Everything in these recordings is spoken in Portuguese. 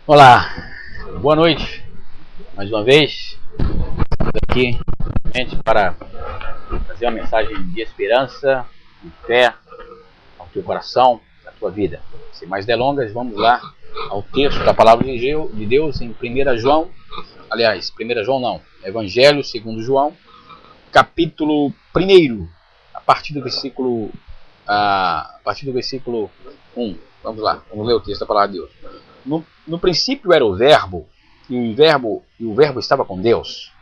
Olá, boa noite, mais uma vez, estamos aqui gente, para trazer uma mensagem de esperança, de fé ao teu coração, à tua vida. Sem mais delongas, vamos lá ao texto da palavra de Deus em 1 João, aliás, 1 João não, Evangelho segundo João, capítulo 1, a partir do versículo 1. Vamos lá, vamos ler o texto da palavra de Deus. No princípio era o Verbo, e o Verbo estava com Deus,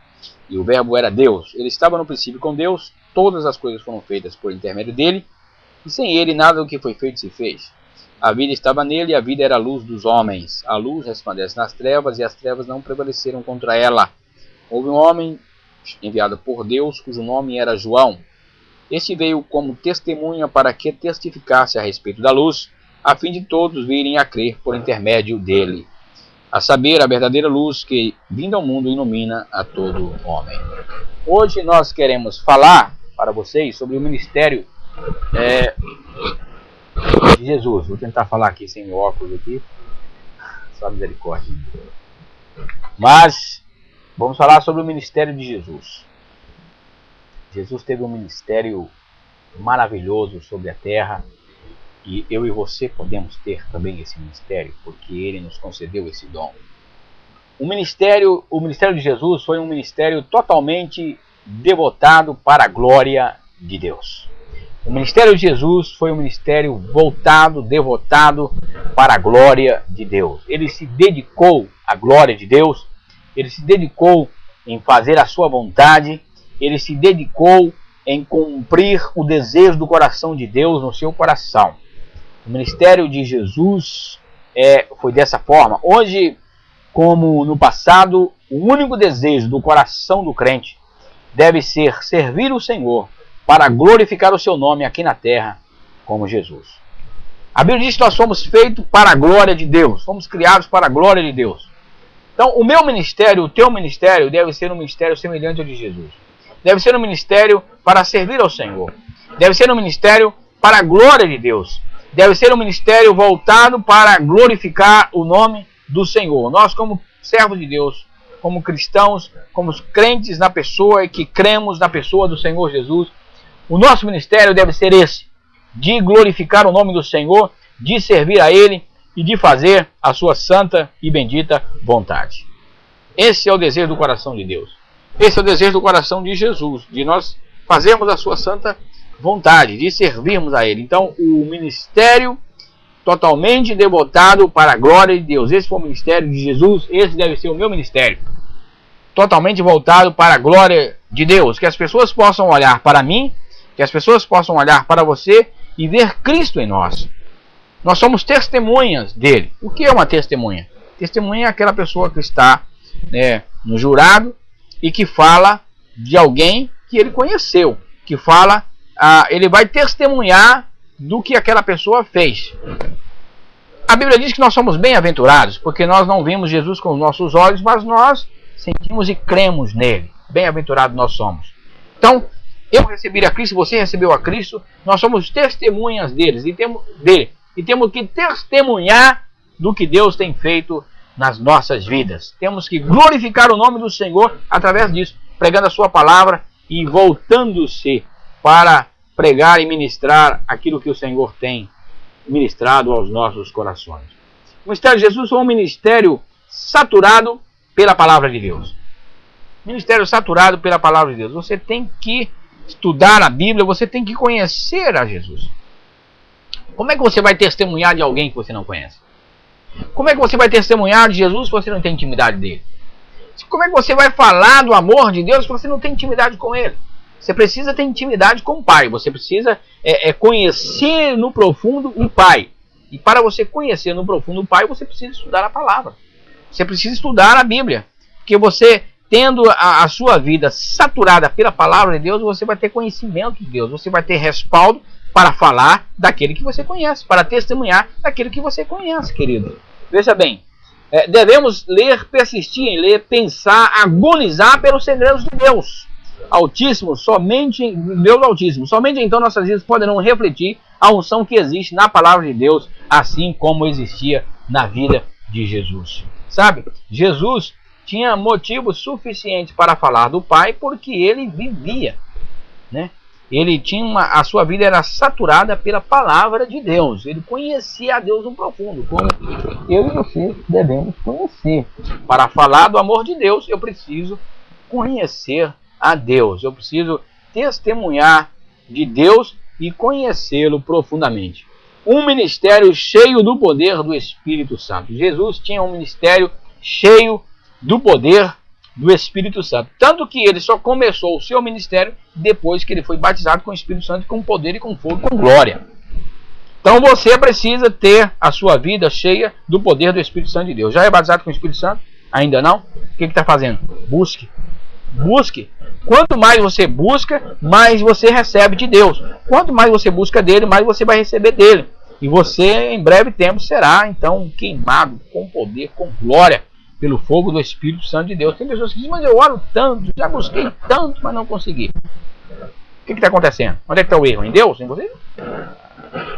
e o Verbo era Deus. Ele estava no princípio com Deus, todas as coisas foram feitas por intermédio dele, e sem ele nada do que foi feito se fez. A vida estava nele, e a vida era a luz dos homens. A luz resplandece nas trevas, e as trevas não prevaleceram contra ela. Houve um homem enviado por Deus, cujo nome era João. Este veio como testemunha para que testificasse a respeito da luz, a fim de todos virem a crer por intermédio dele, a saber, a verdadeira luz que, vindo ao mundo, ilumina a todo homem. Hoje nós queremos falar para vocês sobre o ministério de Jesus. Vou tentar falar aqui sem o óculos aqui, só misericórdia. Mas vamos falar sobre o ministério de Jesus. Jesus teve um ministério maravilhoso sobre a terra, e eu e você podemos ter também esse ministério, porque ele nos concedeu esse dom. O ministério de Jesus foi um ministério totalmente devotado para a glória de Deus. O ministério de Jesus foi um ministério devotado para a glória de Deus. Ele se dedicou à glória de Deus, ele se dedicou em fazer a sua vontade, ele se dedicou em cumprir o desejo do coração de Deus no seu coração. O ministério de Jesus foi dessa forma. Hoje, como no passado, o único desejo do coração do crente deve ser servir o Senhor para glorificar o seu nome aqui na terra, como Jesus. A Bíblia diz que nós fomos feitos para a glória de Deus, fomos criados para a glória de Deus. Então, o meu ministério, o teu ministério, deve ser um ministério semelhante ao de Jesus. Deve ser um ministério para servir ao Senhor. Deve ser um ministério para a glória de Deus. Deve ser um ministério voltado para glorificar o nome do Senhor. Nós, como servos de Deus, como cristãos, como crentes na pessoa e que cremos na pessoa do Senhor Jesus, o nosso ministério deve ser esse, de glorificar o nome do Senhor, de servir a Ele e de fazer a sua santa e bendita vontade. Esse é o desejo do coração de Deus. Esse é o desejo do coração de Jesus, de nós fazermos a sua santa vontade, de servirmos a Ele. Então, o ministério totalmente devotado para a glória de Deus. Esse foi o ministério de Jesus, esse deve ser o meu ministério. Totalmente voltado para a glória de Deus. Que as pessoas possam olhar para mim, que as pessoas possam olhar para você e ver Cristo em nós. Nós somos testemunhas dele. O que é uma testemunha? Testemunha é aquela pessoa que está no jurado e que fala de alguém que ele conheceu, que fala, ele vai testemunhar do que aquela pessoa fez. A Bíblia diz que nós somos bem-aventurados, porque nós não vimos Jesus com os nossos olhos, mas nós sentimos e cremos nele. Bem-aventurados nós somos. Então, eu recebi a Cristo, você recebeu a Cristo, nós somos testemunhas dele, e temos que testemunhar do que Deus tem feito nas nossas vidas. Temos que glorificar o nome do Senhor através disso, pregando a sua palavra e voltando-se para pregar e ministrar aquilo que o Senhor tem ministrado aos nossos corações. O ministério de Jesus foi um ministério saturado pela palavra de Deus. Ministério saturado pela palavra de Deus. Você tem que estudar a Bíblia, você tem que conhecer a Jesus. Como é que você vai testemunhar de alguém que você não conhece? Como é que você vai testemunhar de Jesus se você não tem intimidade dele? Como é que você vai falar do amor de Deus se você não tem intimidade com ele? Você precisa ter intimidade com o Pai. Você precisa conhecer no profundo o Pai. E para você conhecer no profundo o Pai, você precisa estudar a palavra. Você precisa estudar a Bíblia. Porque você, tendo a sua vida saturada pela palavra de Deus, você vai ter conhecimento de Deus. Você vai ter respaldo para falar daquele que você conhece, para testemunhar daquele que você conhece, querido. Veja bem, devemos ler, persistir em ler, pensar, agonizar pelos segredos de Deus Altíssimo, Deus Altíssimo. Somente então nossas vidas poderão refletir a unção que existe na palavra de Deus, assim como existia na vida de Jesus. Sabe? Jesus tinha motivos suficientes para falar do Pai porque ele vivia, né? Ele tinha a sua vida era saturada pela palavra de Deus. Ele conhecia a Deus no profundo, como eu e você devemos conhecer. Para falar do amor de Deus, eu preciso conhecer a Deus. Eu preciso testemunhar de Deus e conhecê-lo profundamente. Um ministério cheio do poder do Espírito Santo. Jesus tinha um ministério cheio do poder do Espírito Santo. Tanto que ele só começou o seu ministério depois que ele foi batizado com o Espírito Santo, com poder e com fogo, com glória. Então você precisa ter a sua vida cheia do poder do Espírito Santo de Deus. Já é batizado com o Espírito Santo? Ainda não? O que está fazendo? Busque. Busque. Quanto mais você busca, mais você recebe de Deus. Quanto mais você busca dele, mais você vai receber dele. E você, em breve tempo, será, então, queimado com poder, com glória, pelo fogo do Espírito Santo de Deus. Tem pessoas que dizem, mas eu oro tanto, já busquei tanto, mas não consegui. O que está acontecendo? Onde é que está o erro? Em Deus? Em você?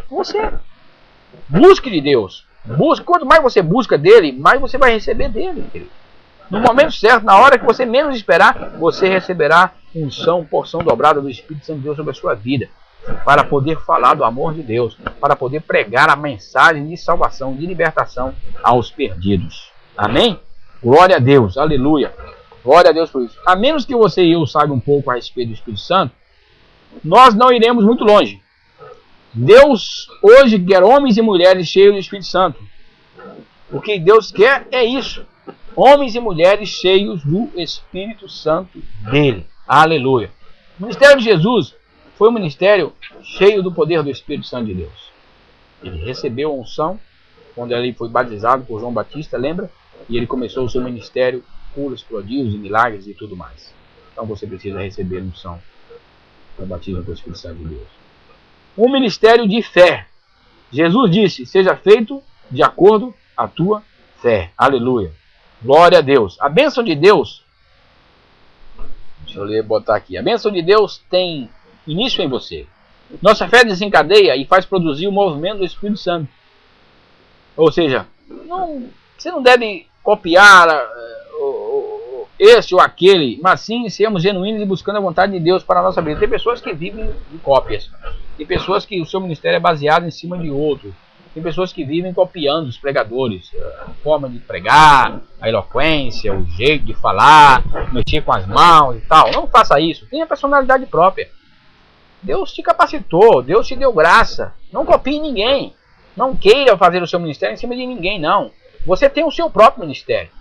Você. Busque de Deus. Busque. Quanto mais você busca dele, mais você vai receber dele, querido. No momento certo, na hora que você menos esperar, você receberá unção, porção dobrada do Espírito Santo de Deus sobre a sua vida, para poder falar do amor de Deus, para poder pregar a mensagem de salvação, de libertação aos perdidos. Amém? Glória a Deus, aleluia. Glória a Deus por isso. A menos que você e eu saiba um pouco a respeito do Espírito Santo, nós não iremos muito longe. Deus hoje quer homens e mulheres cheios do Espírito Santo. O que Deus quer é isso. Homens e mulheres cheios do Espírito Santo dele. Aleluia. O ministério de Jesus foi um ministério cheio do poder do Espírito Santo de Deus. Ele recebeu a unção quando ele foi batizado por João Batista, lembra? E ele começou o seu ministério, curas, prodígios e milagres e tudo mais. Então você precisa receber a unção do batismo com o Espírito Santo de Deus. Um ministério de fé. Jesus disse, seja feito de acordo com a tua fé. Aleluia. Glória a Deus. A bênção de Deus, deixa eu botar aqui. A bênção de Deus tem início em você. Nossa fé desencadeia e faz produzir o movimento do Espírito Santo. Ou seja, você não deve copiar esse ou aquele, mas sim sermos genuínos e buscando a vontade de Deus para a nossa vida. Tem pessoas que vivem de cópias. Tem pessoas que o seu ministério é baseado em cima de outro. Tem pessoas que vivem copiando os pregadores, a forma de pregar, a eloquência, o jeito de falar, mexer com as mãos e tal. Não faça isso. Tenha personalidade própria. Deus te capacitou, Deus te deu graça. Não copie ninguém. Não queira fazer o seu ministério em cima de ninguém, não. Você tem o seu próprio ministério.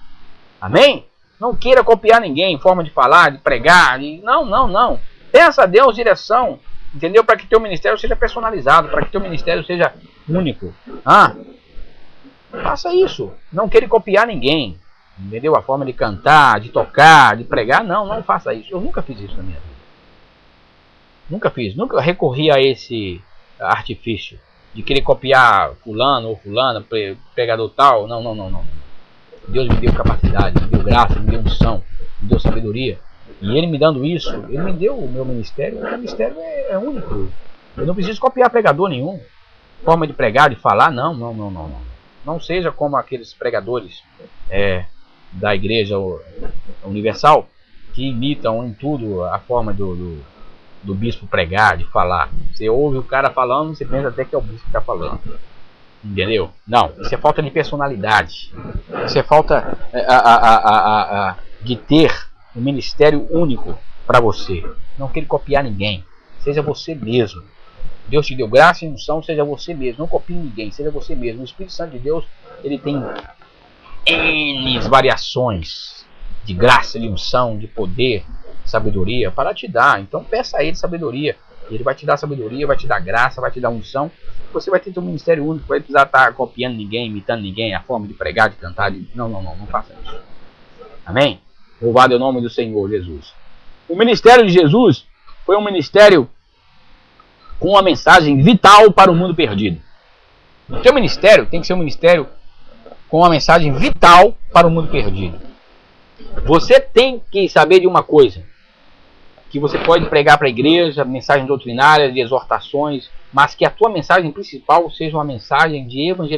Amém? Não queira copiar ninguém, forma de falar, de pregar. Não. Peça a Deus direção, entendeu? Para que teu ministério seja personalizado, para que teu ministério seja único. Faça isso. Não queira copiar ninguém, entendeu? A forma de cantar, de tocar, de pregar. Não faça isso. Eu nunca fiz isso na minha vida. Nunca recorri a esse artifício de querer copiar fulano ou fulana, pregador tal. Não. Deus me deu capacidade, me deu graça, me deu unção, me deu sabedoria. E Ele me dando isso, Ele me deu o meu ministério. O meu ministério é único. Eu não preciso copiar pregador nenhum. Forma de pregar, de falar, não. Não seja como aqueles pregadores da Igreja Universal que imitam em tudo a forma do bispo pregar, de falar. Você ouve o cara falando, você pensa até que é o bispo que está falando. Entendeu? Não, isso é falta de personalidade. Isso é falta de ter um ministério único para você. Não queira copiar ninguém. Seja você mesmo. Deus te deu graça e unção, seja você mesmo. Não copie ninguém, seja você mesmo. O Espírito Santo de Deus, ele tem N variações de graça, de unção, de poder, sabedoria para te dar. Então peça a Ele sabedoria. Ele vai te dar sabedoria, vai te dar graça, vai te dar unção. Você vai ter um ministério único, vai precisar estar copiando ninguém, imitando ninguém, a forma de pregar, de cantar. Não faça isso. Amém? Louvado é o nome do Senhor Jesus. O ministério de Jesus foi um ministério com uma mensagem vital para o mundo perdido. O teu ministério tem que ser um ministério com uma mensagem vital para o mundo perdido. Você tem que saber de uma coisa, que você pode pregar para a igreja, mensagem doutrinária, de exortações, mas que a tua mensagem principal seja uma mensagem de evangelização.